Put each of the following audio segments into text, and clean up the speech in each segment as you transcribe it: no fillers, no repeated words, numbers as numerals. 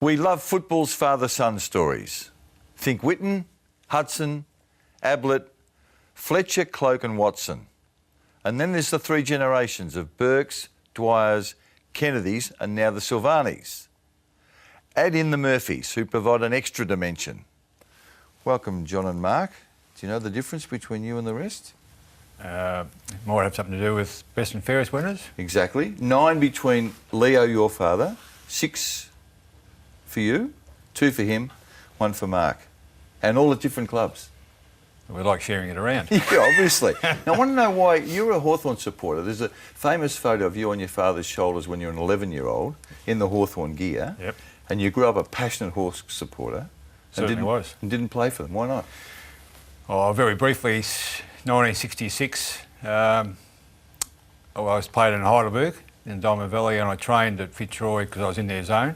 We love football's father-son stories. Think Whitten, Hudson, Ablett, Fletcher, Cloke and Watson. And then there's the three generations of Burkes, Dwyers, Kennedys and now the Silvanis. Add in the Murphys, who provide an extra dimension. Welcome, John and Mark. Do you know the difference between you and the rest? Might have something to do with best and fairest winners. Exactly. 9 between Leo, your father, 6 for you, 2 for him, 1 for Mark. And all at different clubs. We like sharing it around. Yeah, obviously. Now, I want to know why you're a Hawthorn supporter. There's a famous photo of you on your father's shoulders when you're an 11-year-old in the Hawthorn gear. Yep. And you grew up a passionate Hawks supporter. Certainly was. And didn't play for them. Why not? Oh, very briefly, 1966, I was played in Heidelberg in Diamond Valley and I trained at Fitzroy because I was in their zone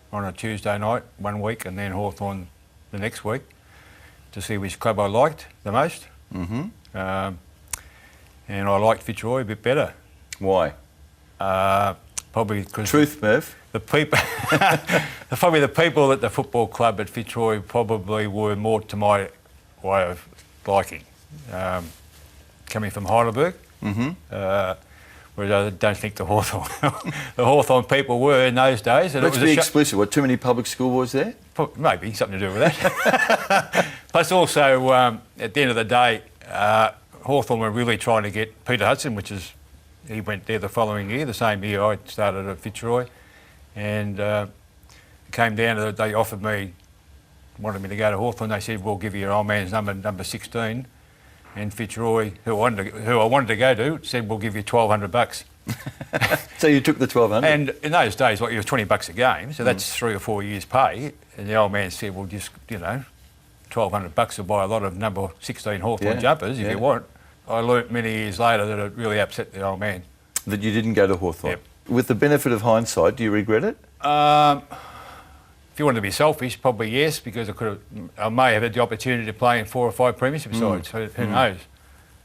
on a Tuesday night one week and then Hawthorn the next week to see which club I liked the most. Mm-hmm. And I liked Fitzroy a bit better. Why? Probably because... Truth, Murph. The people, probably the people at the football club at Fitzroy probably were more to my way of liking. Coming from Heidelberg, whereas I don't think the Hawthorn people were in those days. And Let's be explicit. What, too many public school boys there? Maybe something to do with that. Plus, also at the end of the day, Hawthorn were really trying to get Peter Hudson, which he went there the following year, the same year I started at Fitzroy. And it came down to they offered me, wanted me to go to Hawthorn. They said, we'll give you your old man's number 16. And Fitzroy, who I wanted to go to, said, we'll give you $1,200. So you took the 1,200? And in those days, it was $20 a game, so that's 3 or 4 years' pay. And the old man said, well, just, $1,200 will buy a lot of number 16 Hawthorn jumpers if you want. I learnt many years later that it really upset the old man. That you didn't go to Hawthorn? Yep. With the benefit of hindsight, do you regret it? If you wanted to be selfish, probably yes, because I may have had the opportunity to play in 4 or 5 premiership sides. Who knows?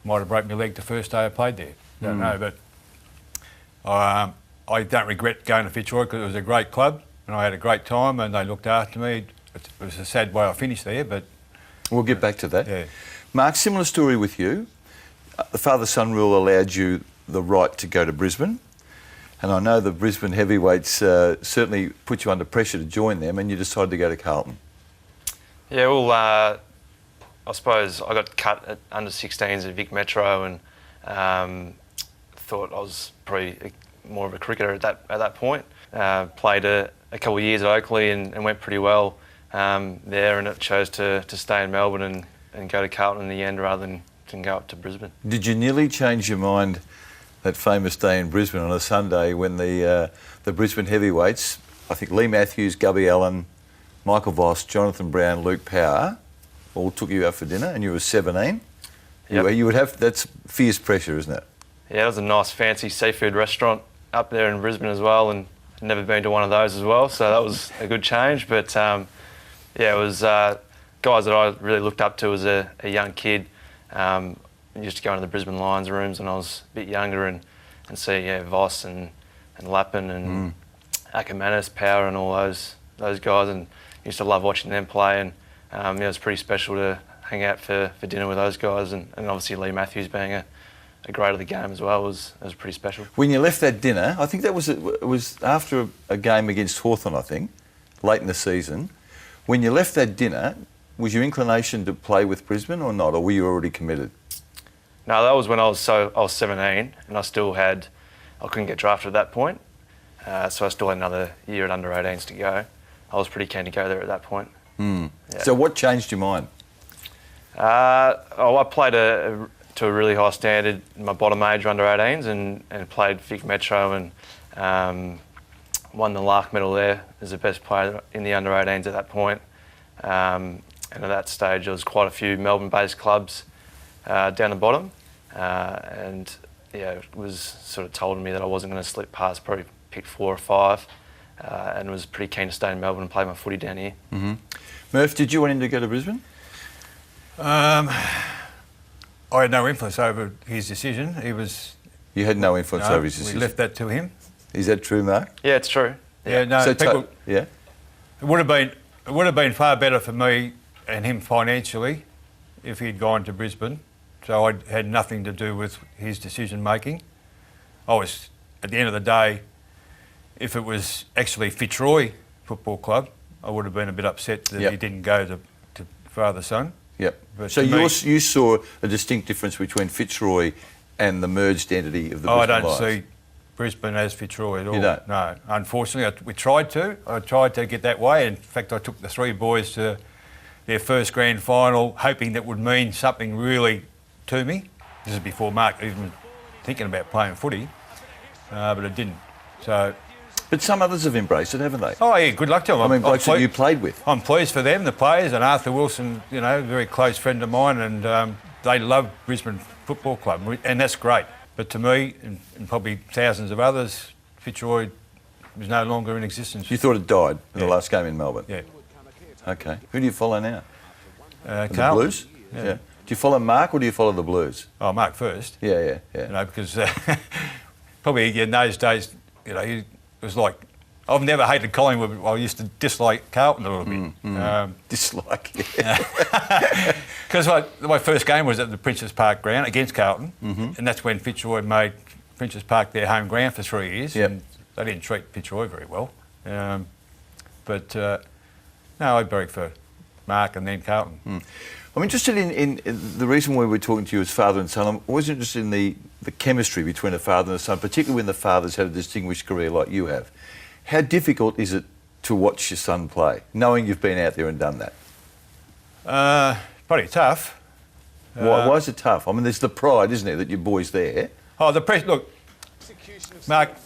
Might have broke my leg the first day I played there. Don't know, but I don't regret going to Fitzroy because it was a great club and I had a great time and they looked after me. It was a sad way I finished there, but... We'll get back to that. Yeah. Mark, similar story with you. The father-son rule allowed you the right to go to Brisbane. And I know the Brisbane heavyweights certainly put you under pressure to join them and you decided to go to Carlton. Yeah, well, I suppose I got cut at under 16s at Vic Metro and thought I was probably more of a cricketer at that point. Played a couple of years at Oakley and went pretty well there, and it chose to stay in Melbourne and go to Carlton in the end rather than go up to Brisbane. Did you nearly change your mind that famous day in Brisbane on a Sunday when the Brisbane heavyweights, I think Lee Matthews, Gubby Allen, Michael Voss, Jonathan Brown, Luke Power, all took you out for dinner and you were 17? Yep. You would have, that's fierce pressure, isn't it? Yeah, it was a nice fancy seafood restaurant up there in Brisbane as well, and I'd never been to one of those as well, so that was a good change. But yeah, it was guys that I really looked up to as a young kid. Used to go into the Brisbane Lions rooms when I was a bit younger and see Voss and Lappin and Ackermanis, Power and all those guys, and used to love watching them play, and it was pretty special to hang out for dinner with those guys, and obviously Lee Matthews being a great of the game as well was pretty special. When you left that dinner, I think that was after a game against Hawthorn, I think, late in the season. When you left that dinner, was your inclination to play with Brisbane or not, or were you already committed? No, that was when I was 17 and I couldn't get drafted at that point. So I still had another year at under 18s to go. I was pretty keen to go there at that point. Yeah. So what changed your mind? I played to a really high standard in my bottom major under 18s and played Vic Metro and won the Lark medal there as the best player in the under 18s at that point. And at that stage there was quite a few Melbourne-based clubs down the bottom, and it was sort of told me that I wasn't going to slip past, probably picked 4 or 5, and was pretty keen to stay in Melbourne and play my footy down here. Murph, did you want him to go to Brisbane? I had no influence over his decision. You had no influence over his decision? We left that to him. Is that true, Mark? Yeah, it's true. Yeah, no, So people... It would have been far better for me and him financially if he'd gone to Brisbane. So I had nothing to do with his decision making. I was, at the end of the day, if it was actually Fitzroy Football Club, I would have been a bit upset that he didn't go to father-son. Yep. But So to me, you saw a distinct difference between Fitzroy and the merged entity of the Brisbane I don't Lions. see Brisbane as Fitzroy at all. You don't? No. Unfortunately, we tried to. I tried to get that way. In fact, I took the three boys to their first grand final, hoping that would mean something really to me. This is before Marc even thinking about playing footy, but it didn't. So. But some others have embraced it, haven't they? Oh yeah, good luck to them. I mean, blokes that you played with. I'm pleased for them, the players, and Arthur Wilson, you know, a very close friend of mine, and they love Brisbane Football Club, and that's great. But to me, and probably thousands of others, Fitzroy is no longer in existence. You thought it died in the last game in Melbourne? Yeah. Okay. Who do you follow now? The Carlton. Blues? Yeah. Do you follow Marc or do you follow the Blues? Oh, Marc first. Yeah. You know, because probably in those days, you know, it was like, I've never hated Collingwood, but I used to dislike Carlton a little bit. Dislike, yeah. Because my first game was at the Princes Park ground against Carlton, and that's when Fitzroy made Princes Park their home ground for 3 years, and they didn't treat Fitzroy very well. But no, I'd barrack for Marc and then Carlton. I'm interested in the reason why we're talking to you as father and son. I'm always interested in the chemistry between a father and a son, particularly when the father's had a distinguished career like you have. How difficult is it to watch your son play, knowing you've been out there and done that? Pretty tough. Why is it tough? I mean, there's the pride, isn't there, that your boy's there. Oh, the press. Look, Marc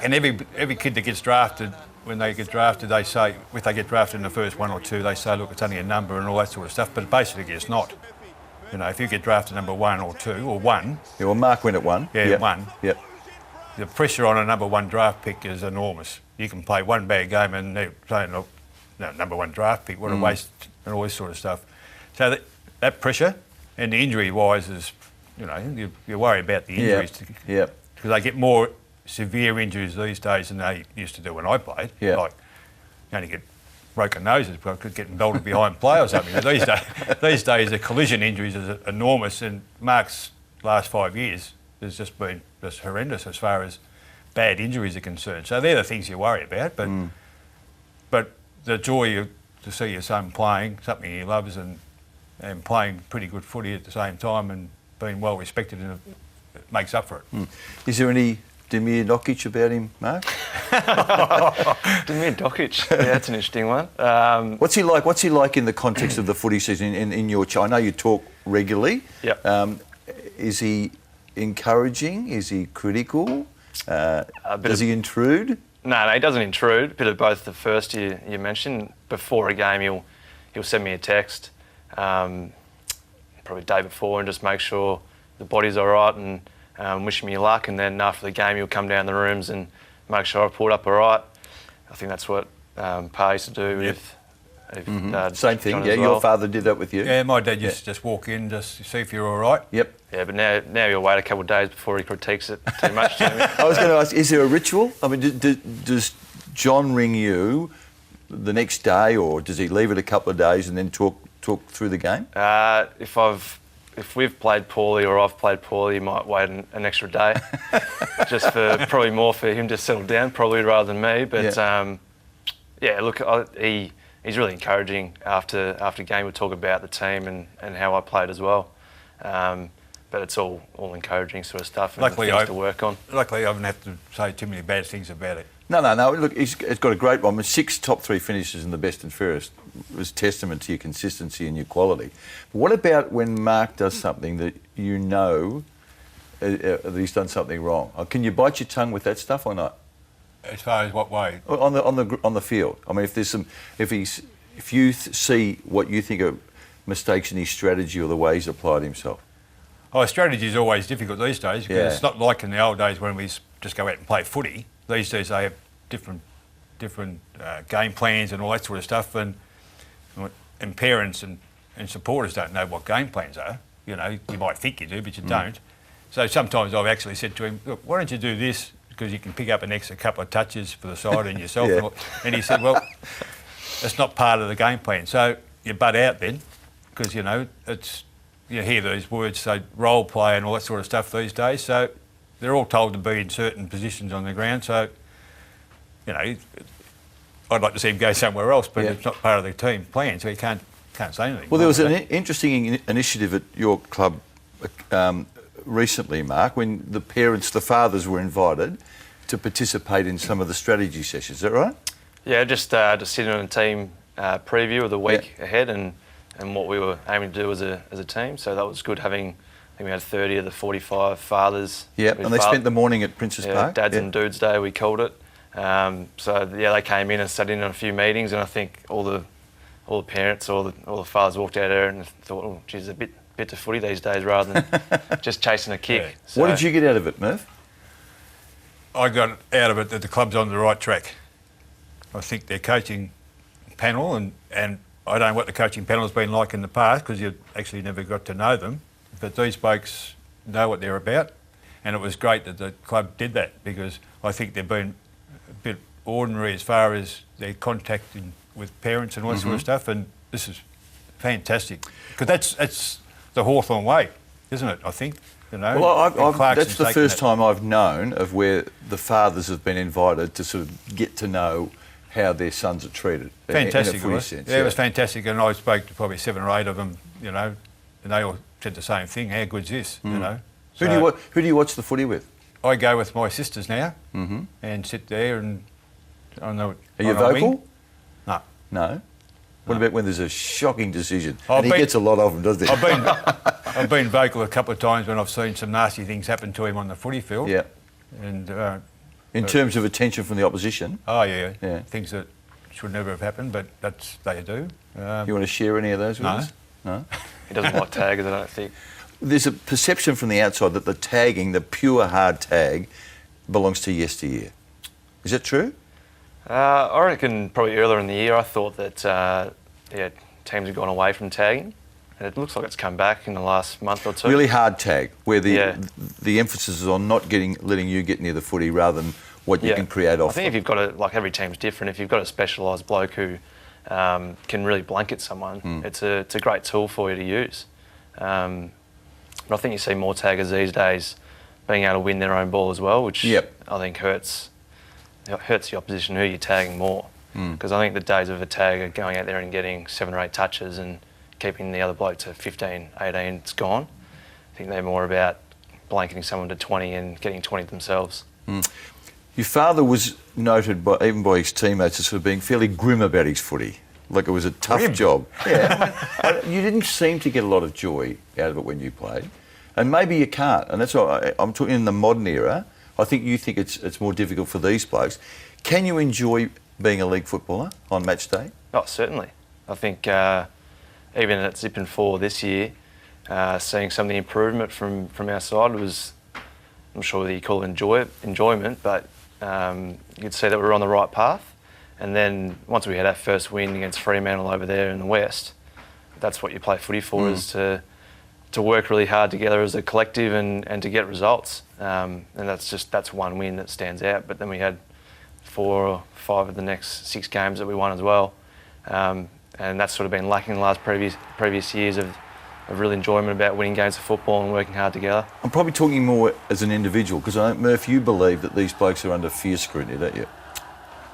and every kid that gets drafted, when they get drafted, they say, if they get drafted in the first 1 or 2, they say, look, it's only a number and all that sort of stuff. But basically, it's not. You know, if you get drafted number 1 or 2 or 1. Yeah, well, Marc went at 1. Yeah, 1. Yep. The pressure on a number 1 draft pick is enormous. You can play one bad game and they're saying, look, no, number 1 draft pick, what a waste, and all this sort of stuff. So that pressure and the injury-wise is, you know, you worry about the injuries. Yep. Because they get more severe injuries these days than they used to do when I played. Yeah. Like, you only get broken noses because getting belted behind play or something. But these days, the collision injuries is enormous, and Marc's last 5 years has just been just horrendous as far as bad injuries are concerned. So they're the things you worry about. But the joy to see your son playing something he loves and playing pretty good footy at the same time and being well respected, and it makes up for it. Is there any Demir Dokic about him, Marc? Demir Dokic, yeah, that's an interesting one. What's he like? What's he like in the context of the footy season in your I know you talk regularly. Yep. Is he encouraging? Is he critical? Does he intrude? No, he doesn't intrude. A bit of both. The first you mentioned, before a game he'll send me a text, probably the day before, and just make sure the body's all right and wish me luck. And then after the game, he'll come down the rooms and make sure I pulled up all right. I think that's what Pa used to do with Same thing. John Yeah, as your well. father did that with you. Yeah, my dad used to just walk in, just to see if you're all right. Yep. Yeah, but now he'll wait a couple of days before he critiques it too much to me. I was going to ask, is there a ritual? I mean, does John ring you the next day, or does he leave it a couple of days and then talk through the game? If we've played poorly or I've played poorly, he might wait an extra day, just for probably more for him to settle down, probably rather than me. But look, he's really encouraging. After game, we talk about the team and how I played as well. But it's all encouraging sort of stuff and things to work on. Luckily, I haven't had to say too many bad things about it. No. Look, he's got a great one. 6 top 3 finishes in the best and fairest was testament to your consistency and your quality. But what about when Marc does something that you know that he's done something wrong? Can you bite your tongue with that stuff or not? As far as what way? On the field. I mean, if you see what you think are mistakes in his strategy or the way he's applied himself. Oh, strategy is always difficult these days because it's not like in the old days when we just go out and play footy. These days they have different game plans and all that sort of stuff, and parents and supporters don't know what game plans are. You know, you might think you do, but you don't. So sometimes I've actually said to him, look, why don't you do this, because you can pick up an extra couple of touches for the side and yourself. And he said, well, it's not part of the game plan. So you butt out then, because, you know, you hear these words, say role play and all that sort of stuff these days. So they're all told to be in certain positions on the ground. So, you know, I'd like to see him go somewhere else, but it's not part of the team plan, so he can't say anything. Well, there was an interesting initiative at your club recently, Mark, when the fathers were invited to participate in some of the strategy sessions. Is that right? Yeah, just sitting on a team preview of the week ahead and what we were aiming to do as a team. So that was good having, I think we had 30 of the 45 fathers. Yeah, and they spent the morning at Princes Park. Dads and Dudes Day, we called it. They came in and sat in on a few meetings, and I think all the parents, all the fathers walked out there and thought, oh, geez, a bit to footy these days rather than just chasing a kick. Yeah. So, what did you get out of it, Murph? I got out of it that the club's on the right track. I think their coaching panel, and I don't know what the coaching panel has been like in the past because you actually never got to know them, but these blokes know what they're about, and it was great that the club did that because I think they've been a bit ordinary as far as their contacting with parents and all that sort of stuff, and this is fantastic because that's the Hawthorn way, isn't it? I think, you know. Well, that's the first time I've known of where the fathers have been invited to sort of get to know how their sons are treated. Fantastic, in a footy sense. Yeah, it was fantastic, and I spoke to probably 7 or 8 of them, you know, and they all said the same thing. How good's this, you know? Who do you watch the footy with? I go with my sisters now and sit there and on the. Are you vocal? No. No. What about when there's a shocking decision? I've And he gets a lot of them, doesn't he? I've been vocal a couple of times when I've seen some nasty things happen to him on the footy field. Yeah. And in terms of attention from the opposition? Oh, yeah. Things that should never have happened, but they do. You want to share any of those with us? No. he doesn't like taggers, I don't think. There's a perception from the outside that the tagging, the pure hard tag, belongs to yesteryear. Is that true? I reckon probably earlier in the year I thought that teams had gone away from tagging, and it looks like it's come back in the last month or two. Really hard tag, where the emphasis is on not letting you get near the footy rather than what you can create off. I think if you've got like every team's different. If you've got a specialised bloke who can really blanket someone, it's a great tool for you to use. But I think you see more taggers these days being able to win their own ball as well, which I think hurts the opposition who you're tagging more. Because I think the days of a tagger going out there and getting 7 or 8 touches and keeping the other bloke to 15, 18, it's gone. I think they're more about blanketing someone to 20 and getting 20 themselves. Your father was noted even by his teammates as sort of being fairly grim about his footy. Like it was a tough job. Yeah. You didn't seem to get a lot of joy out of it when you played. And maybe you can't. And that's why I'm talking in the modern era. I think you think it's more difficult for these blokes. Can you enjoy being a league footballer on match day? Oh, certainly. I think even at Zip and 4 this year, seeing some of the improvement from our side was, I'm sure whether you call it enjoyment, but you could see that we were on the right path. And then once we had our first win against Fremantle over there in the West, that's what you play footy for, is to work really hard together as a collective and to get results. And that's one win that stands out. But then we had 4 or 5 of the next 6 games that we won as well. And that's sort of been lacking in the last previous years of real enjoyment about winning games of football and working hard together. I'm probably talking more as an individual, because I think, Murph, you believe that these blokes are under fierce scrutiny, don't you?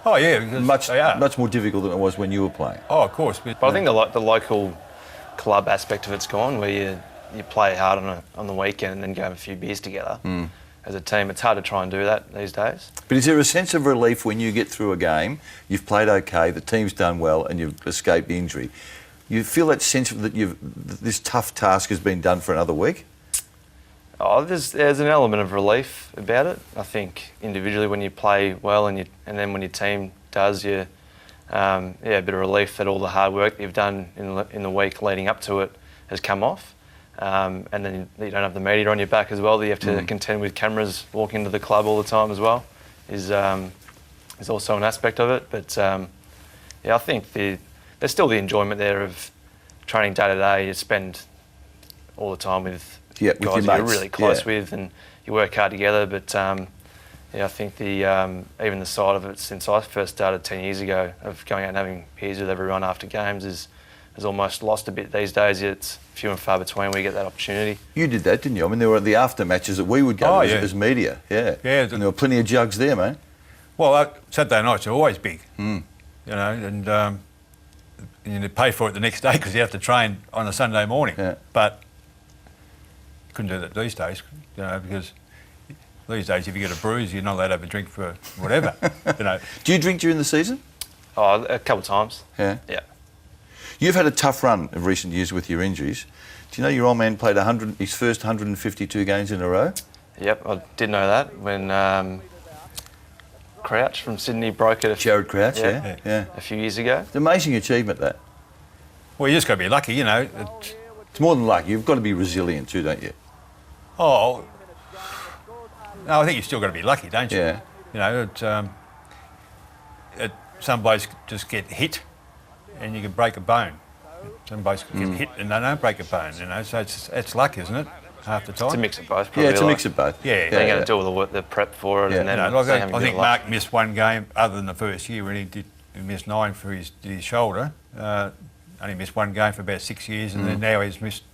Oh, yeah. Much more difficult than it was when you were playing. Oh, of course. But I think the local club aspect of it's gone, where you play hard on the weekend and then go have a few beers together. As a team, it's hard to try and do that these days. But is there a sense of relief when you get through a game, you've played okay, the team's done well, and you've escaped injury? You feel that sense that this tough task has been done for another week? Oh, there's an element of relief about it. I think individually when you play well and then when your team does, a bit of relief that all the hard work that you've done in the week leading up to it has come off. And then you don't have the media on your back as well, that you have to contend with cameras walking into the club all the time as well, is also an aspect of it. But I think there's still the enjoyment there of training day to day. You spend all the time with guys your you're mates. really close with, and you work hard together. But Yeah, I think the even the side of it since I first started 10 years ago of going out and having beers with everyone after games is almost lost a bit these days. It's few and far between where you get that opportunity. You did that, didn't you? I mean, there were the after matches that we would go to as media. Yeah. Yeah. And there were plenty of jugs there, mate. Well, Saturday nights are always big, you know, and you pay for it the next day because you have to train on a Sunday morning. Yeah. But you couldn't do that these days, you know, because these days if you get a bruise, you're not allowed to have a drink for whatever, you know. Do you drink during the season? Oh, a couple of times. Yeah. Yeah. You've had a tough run of recent years with your injuries. Do you know your old man played his first 152 games in a row? Yep, I did know that when Crouch from Sydney broke it. Jared Crouch, yeah. A few years ago. It's an amazing achievement, that. Well, you just got to be lucky, you know. It's more than luck. You've got to be resilient too, don't you? Oh, no, I think you still got to be lucky, don't you? Yeah. You know, some blokes just get hit and you can break a bone. Some blokes get hit and they don't break a bone, you know, so it's luck, isn't it, half the time? It's a mix of both, probably. Yeah, it's a mix of both. Yeah. They're going to do all the prep for it, and then I think Marc missed one game other than the first year when he missed 9 for his shoulder. Only missed one game for about 6 years, and then now he's missed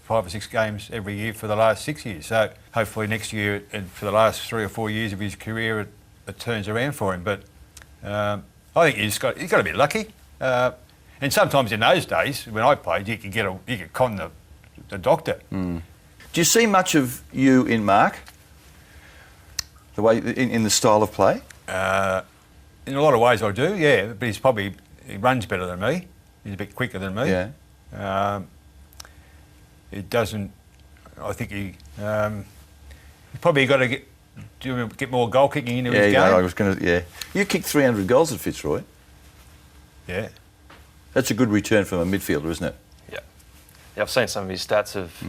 5 or 6 games every year for the last 6 years. So hopefully next year and for the last 3 or 4 years of his career, it turns around for him. But I think he's got to be lucky. And sometimes in those days when I played, you could con the doctor. Do you see much of you in Marc? The way in the style of play? In a lot of ways I do, yeah. But he runs better than me. He's a bit quicker than me. Yeah. He doesn't. I think he probably got to get more goal kicking into his game. Yeah, I was going to. Yeah, you kicked 300 goals at Fitzroy. Yeah. That's a good return from a midfielder, isn't it? Yeah. Yeah, I've seen some of his stats of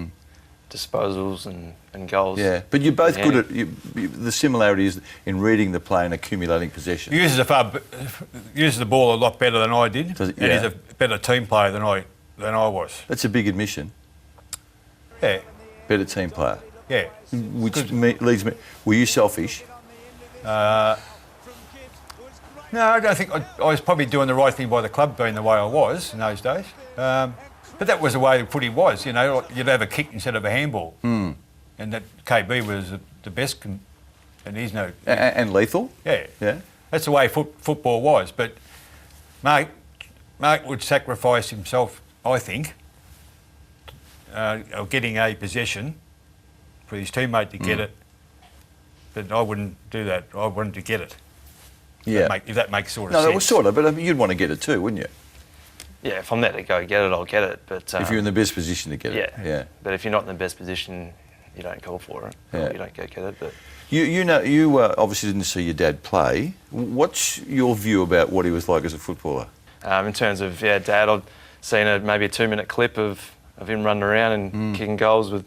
disposals and goals. Yeah, but you're both good at the similarity is in reading the play and accumulating possession. He uses the ball a lot better than I did, and he's a better team player than I was. That's a big admission. Yeah. Better team player. Yeah. Which leads me. Were you selfish? No, I don't think I was probably doing the right thing by the club being the way I was in those days. But that was the way the footy was, you know. You'd have a kick instead of a handball. And that KB was the best, and he's no... And lethal? Yeah. Yeah. That's the way football was. But Marc would sacrifice himself, I think, of getting a possession for his teammate to get it. But I wouldn't do that. I wanted to get it. Yeah. If that makes sort of sense. No, that was sort of, but I mean, you'd want to get it too, wouldn't you? Yeah, if I'm there to go get it, I'll get it. But if you're in the best position to get it. Yeah. But if you're not in the best position, you don't call for it. Yeah. You don't go get it. But you obviously didn't see your dad play. What's your view about what he was like as a footballer? In terms of Dad, I've seen maybe a 2-minute clip of him running around and kicking goals with.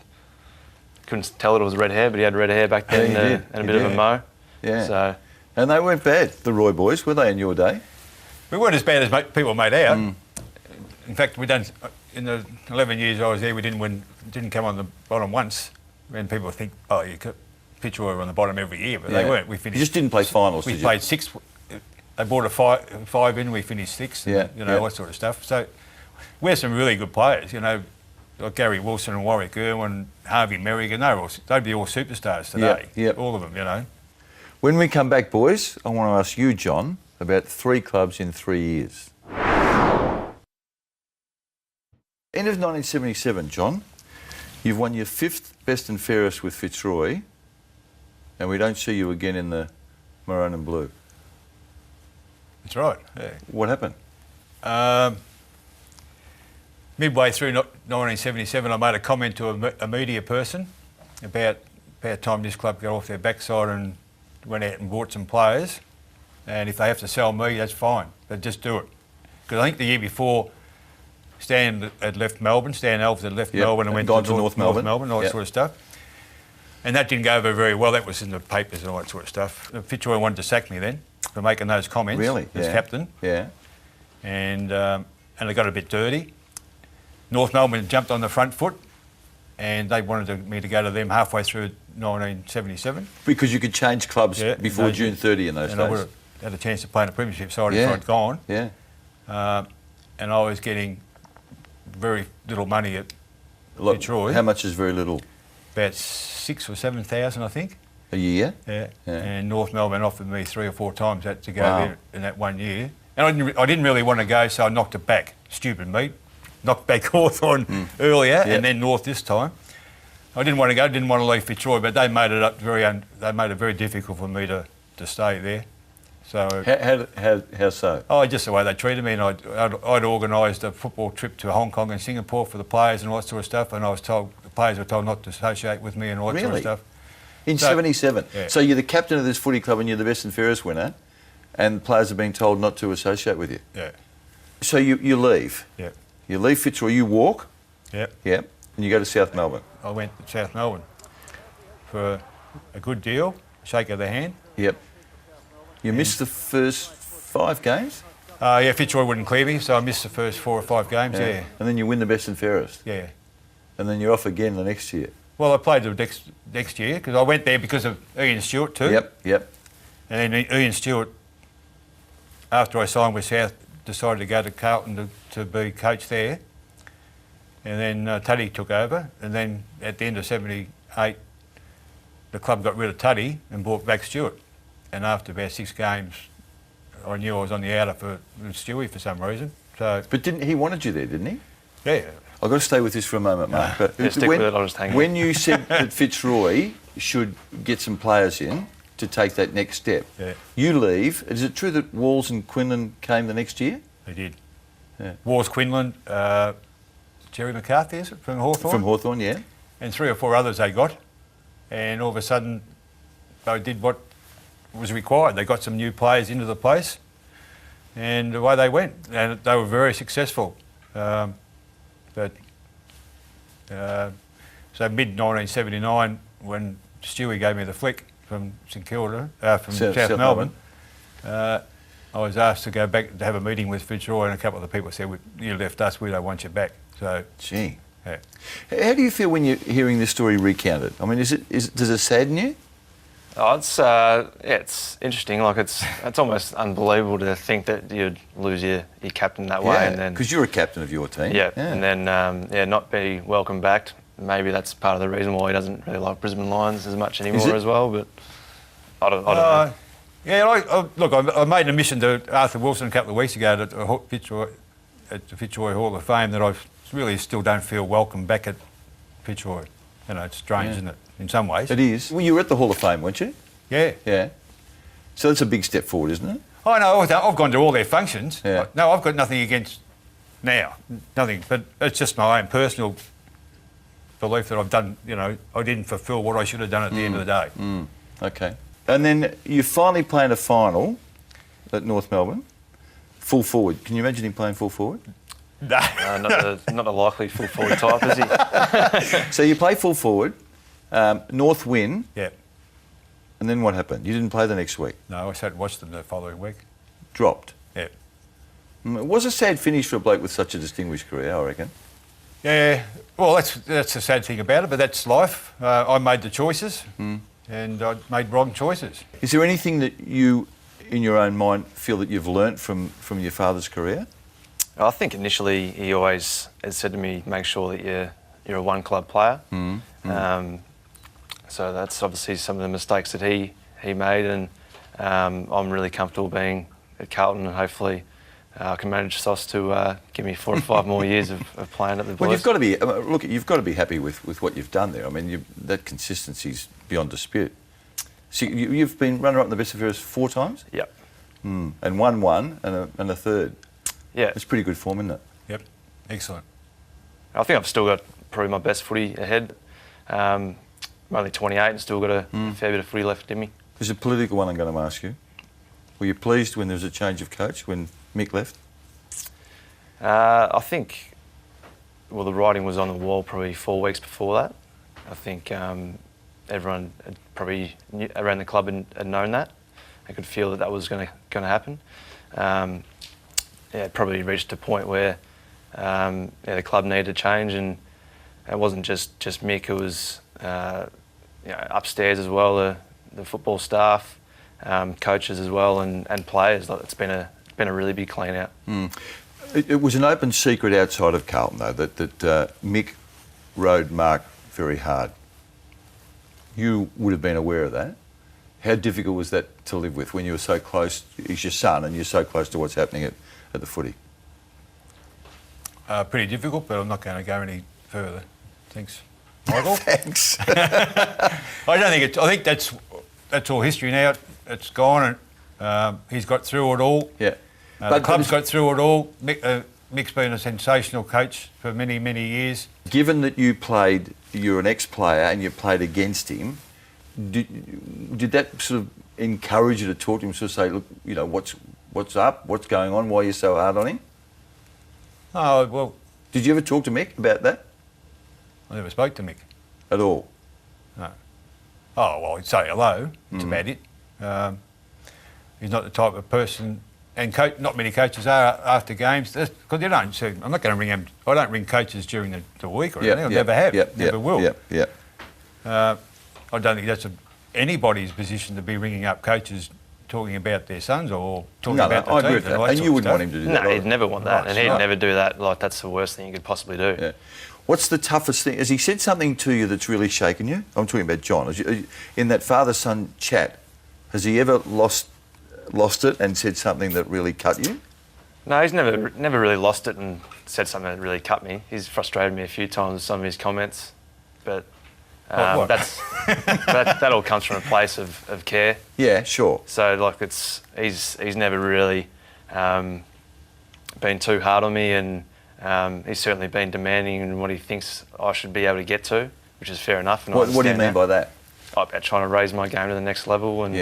Couldn't tell it was red hair, but he had red hair back then and a bit of a mo. Yeah. So. And they weren't bad, the Roy boys, were they, in your day? We weren't as bad as people made out. In fact, we don't. In the 11 years I was there, we didn't come on the bottom once. When people think, oh, you could pitch were on the bottom every year, but they weren't. We finished. You just didn't play finals, We did played 6. They brought a five in, we finished 6th. You know, that sort of stuff. So we're some really good players, you know, like Gary Wilson and Warwick Irwin, Harvey Merrigan. They'd be all superstars today. Yeah. All of them, you know. When we come back, boys, I want to ask you, John, about 3 clubs in 3 years. End of 1977, John, you've won your 5th best and fairest with Fitzroy, and we don't see you again in the maroon and blue. That's right, yeah. What happened? Midway through 1977, I made a comment to a media person about time this club got off their backside and went out and bought some players, and if they have to sell me, that's fine, but just do it. Because I think the year before, Stan had left Melbourne, Stan Alves had left Melbourne and went to North Melbourne, all that sort of stuff. And that didn't go over very well. That was in the papers and all that sort of stuff. Fitzroy wanted to sack me then for making those comments as captain. Yeah. And it got a bit dirty. North Melbourne jumped on the front foot and they wanted me to go to them halfway through 1977. Because you could change clubs Yeah, before no, June 30 in those And I would days. have had a chance to play in a premiership side Yeah. if I'd gone. Yeah. And I was getting very little money at Look, Fitzroy. how much is very little? About 6,000 or 7,000, I think. A year? Yeah. Yeah. And North Melbourne offered me 3 or 4 times that to go Wow. there in that 1 year. And I didn't really want to go, so I knocked it back. Stupid me. Knocked back Hawthorn earlier, Yeah. and then North this time. I didn't want to go, didn't want to leave Fitzroy, but they made it very difficult for me to stay there. So How so? oh, just the way they treated me, and I'd organised a football trip to Hong Kong and Singapore for the players and all that sort of stuff, and the players were told not to associate with me and all that sort of Really? stuff. In So- 77. Yeah. So you're the captain of this footy club and you're the best and fairest winner, and players are being told not to associate with you. Yeah, So you leave. yeah, You leave Fitzroy, you walk, yeah. yeah, and you go to South Melbourne. I went to South Melbourne for a good deal, shake of the hand. Yep. You missed the first 5 games? Yeah, Fitzroy wouldn't clear me, so I missed the first 4 or 5 games, yeah. And then you win the best and fairest. Yeah. And then you're off again the next year. Well, I played the next year, because I went there because of Ian Stewart too. Yep. And then Ian Stewart, after I signed with South, decided to go to Carlton to be coach there. And then Tuddy took over. And then at the end of 78, the club got rid of Tuddy and brought back Stewart. And after about 6 games, I knew I was on the outer with Stewie for some reason. So, But he wanted you there, didn't he? yeah. I've got to stay with this for a moment, Mark. But Yeah, stick with it, I'll just hang when on. you said that Fitzroy should get some players in to take that next step, Yeah. you leave. Is it true that Walls and Quinlan came the next year? They did. Yeah. Wars Quinlan, Jerry McCarthy, is it, from Hawthorn? From Hawthorn, yeah. And 3 or 4 others they got. And all of a sudden, they did what was required. They got some new players into the place, and away they went. And they were very successful. So mid-1979, when Stewie gave me the flick from St Kilda, from South Melbourne, I was asked to go back to have a meeting with Fitzroy, and a couple of the people said, "You left us, we don't want you back." So, Gee. yeah. How do you feel when you're hearing this story recounted? I mean, does it sadden you? Oh, it's interesting. Like it's almost unbelievable to think that you'd lose your captain that way, and then because you're a captain of your team. yeah, and then not be welcomed back. Maybe that's part of the reason why he doesn't really like Brisbane Lions as much anymore as well. But I don't know. Yeah, look, I made an admission to Arthur Wilson a couple of weeks ago at the Fitzroy Hall of Fame that I really still don't feel welcome back at Fitzroy. You know, it's strange, isn't it, in some ways? It is. Well, you were at the Hall of Fame, weren't you? Yeah. Yeah. So that's a big step forward, isn't it? Oh, no, I've gone to all their functions. Yeah. No, I've got nothing against now, nothing. But it's just my own personal belief that I've done, I didn't fulfil what I should have done at the end of the day. Okay. And then you finally play in a final at North Melbourne, full forward. Can you imagine him playing full forward? Not a likely full forward type, is he? So you play full forward, North win, Yeah. and then what happened? You didn't play the next week. No, I sat and watched them the following week. Dropped. Yeah. It was a sad finish for a bloke with such a distinguished career, I reckon. Yeah, well, that's the sad thing about it, but that's life. I made the choices, and I made wrong choices. Is there anything that you, in your own mind, feel that you've learnt from your father's career? I think initially he always has said to me, make sure that you're a one-club player. So that's obviously some of the mistakes that he made, and I'm really comfortable being at Carlton, and hopefully I can manage Sauce to give me 4 or 5 more years of playing at the Blues. Well, you've got to be you've got to be happy with what you've done there. I mean, that consistency's beyond dispute. So you've been runner-up in the best of fairest 4 times. Yep. And won 1 and a third. Yeah. It's pretty good form, isn't it? Yep, excellent. I think I've still got probably my best footy ahead. I'm only 28 and still got a fair bit of footy left in me. There's a political one I'm going to ask you. Were you pleased when there was a change of coach, when Mick left? I think, well, the writing was on the wall probably 4 weeks before that. I think everyone probably around the club had known that. I could feel that was going to happen. It probably reached a point where the club needed to change, and it wasn't just Mick. It was upstairs as well, the football staff, coaches as well, and players. Like, it's been a really big clean out. It was an open secret outside of Carlton, though, that Mick rode Marc very hard. You would have been aware of that. How difficult was that to live with when you were so close? He's your son and you're so close to what's happening at the footy. Pretty difficult, but I'm not going to go any further. Thanks, Michael. Thanks. I think that's all history now. It's gone, and he's got through it all. Yeah. The club's got through it all. Mick's been a sensational coach for many, many years. Given that you're an ex-player and you played against him, did that sort of encourage you to talk to him, sort of say, look, you know, what's up, what's going on, why are you so hard on him? Oh, well... Did you ever talk to Mick about that? I never spoke to Mick. At all? No. Oh, well, he'd say hello. That's about it. He's not the type of person... And not many coaches are after games, because they don't. So I'm not going to ring them. I don't ring coaches during the week or anything. I never have. Never will. I don't think that's anybody's position to be ringing up coaches talking about their sons or talking about the team. I agree with that. And you wouldn't want him to do that. No, he'd never want that, and he'd never do that. Like, that's the worst thing you could possibly do. Yeah. What's the toughest thing? Has he said something to you that's really shaken you? I'm talking about John. In that father-son chat, has he ever lost it and said something that really cut you? No, he's never really lost it and said something that really cut me. He's frustrated me a few times with some of his comments, but that all comes from a place of care. Yeah, sure. So like he's never really been too hard on me, and he's certainly been demanding in what he thinks I should be able to get to, which is fair enough. And what do you mean by that? About trying to raise my game to the next level. And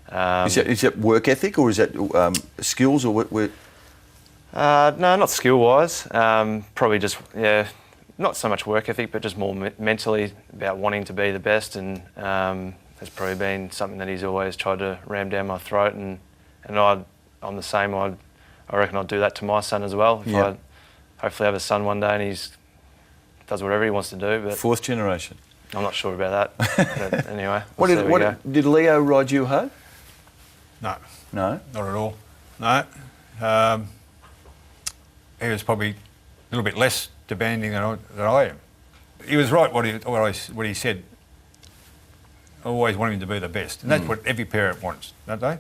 is that work ethic or is that skills or what? No, not skill-wise. Probably just not so much work ethic, but just more mentally about wanting to be the best, and has probably been something that he's always tried to ram down my throat. And I'm the same. I reckon I'd do that to my son as well. If I hopefully have a son one day and he does whatever he wants to do. But fourth generation. I'm not sure about that. But anyway, did Leo ride you hard? No. No? Not at all. No. He was probably a little bit less demanding than I am. He was right what he said. I always want him to be the best, and that's what every parent wants, don't they?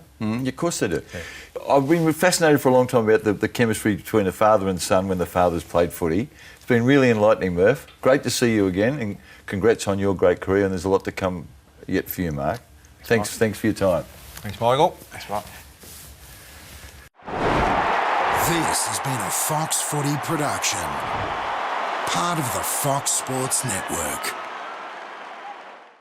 Of course they do. Yeah. I've been fascinated for a long time about the chemistry between a father and son when the fathers played footy. It's been really enlightening, Murph. Great to see you again, and congrats on your great career, and there's a lot to come yet for you, Marc. Thanks for your time. Thanks, Michael. Thanks, Marc. This has been a Fox Footy production, part of the Fox Sports Network.